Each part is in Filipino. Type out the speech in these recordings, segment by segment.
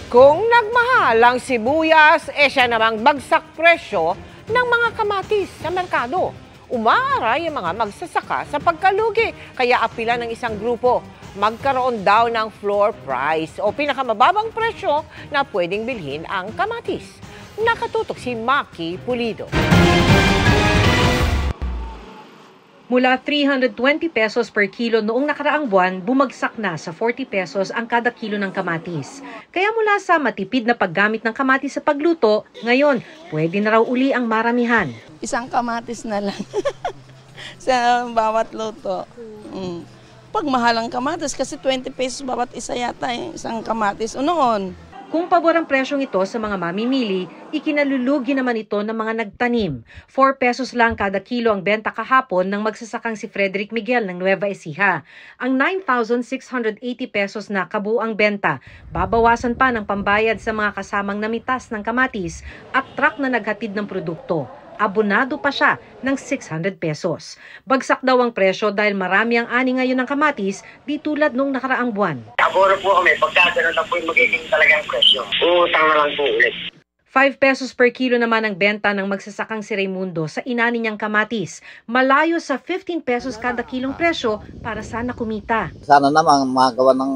Kung nagmahal ang sibuyas, siya namang bagsak presyo ng mga kamatis sa merkado. Umaaray ang mga magsasaka sa pagkalugi, kaya apila ng isang grupo. Magkaroon daw ng floor price o pinakamababang presyo na pwedeng bilhin ang kamatis. Nakatutok si Maki Pulido. Mula 320 pesos per kilo noong nakaraang buwan, bumagsak na sa 40 pesos ang kada kilo ng kamatis. Kaya mula sa matipid na paggamit ng kamatis sa pagluto, ngayon pwede na raw uli ang maramihan. Isang kamatis na lang sa bawat luto. Pag mahal ang kamatis, kasi 20 pesos bawat isa yata isang kamatis. O noon. Kung pabor ang presyong ito sa mga mamimili, ikinalulugi naman ito ng mga nagtanim. 4 pesos lang kada kilo ang benta kahapon ng magsasakang si Frederick Miguel ng Nueva Ecija. Ang 9,680 pesos na kabuang benta, babawasan pa ng pambayad sa mga kasamang namitas ng kamatis at truck na naghatid ng produkto. Abonado pa siya ng 600 pesos. Bagsak daw ang presyo dahil marami ang ani ngayon ng kamatis di tulad nung nakaraang buwan. Aboro po kami, pagka gano'n lang po yung magiging talagang presyo. Uutang na lang po ulit. 5 pesos per kilo naman ang benta ng magsasakang si Raimundo sa inani niyang kamatis. Malayo sa 15 pesos kada kilong presyo para sana kumita. Sana naman magawa ng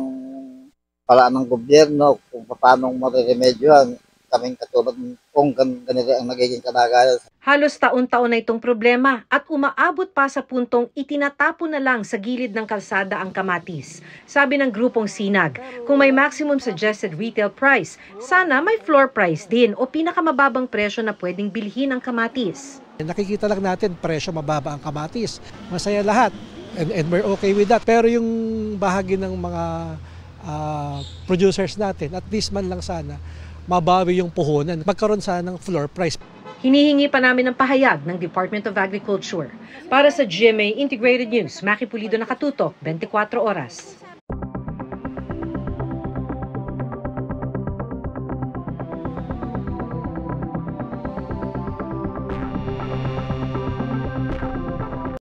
palaan ng gobyerno kung paano mariremedyohan kaming katulad kung ganito ang nagiging kalagayan. Halos taon-taon na itong problema at umaabot pa sa puntong itinatapon na lang sa gilid ng kalsada ang kamatis. Sabi ng grupong Sinag, kung may maximum suggested retail price, sana may floor price din o pinakamababang presyo na pwedeng bilhin ang kamatis. Nakikita lang natin presyo mababa ang kamatis. Masaya lahat and we're okay with that. Pero yung bahagi ng mga producers natin, at least man lang sana, mabawi yung puhunan. Magkaroon sana ng floor price. Hinihingi pa namin ng pahayag ng Department of Agriculture. Para sa GMA Integrated News, Maki Pulido, nakatutok, 24 oras.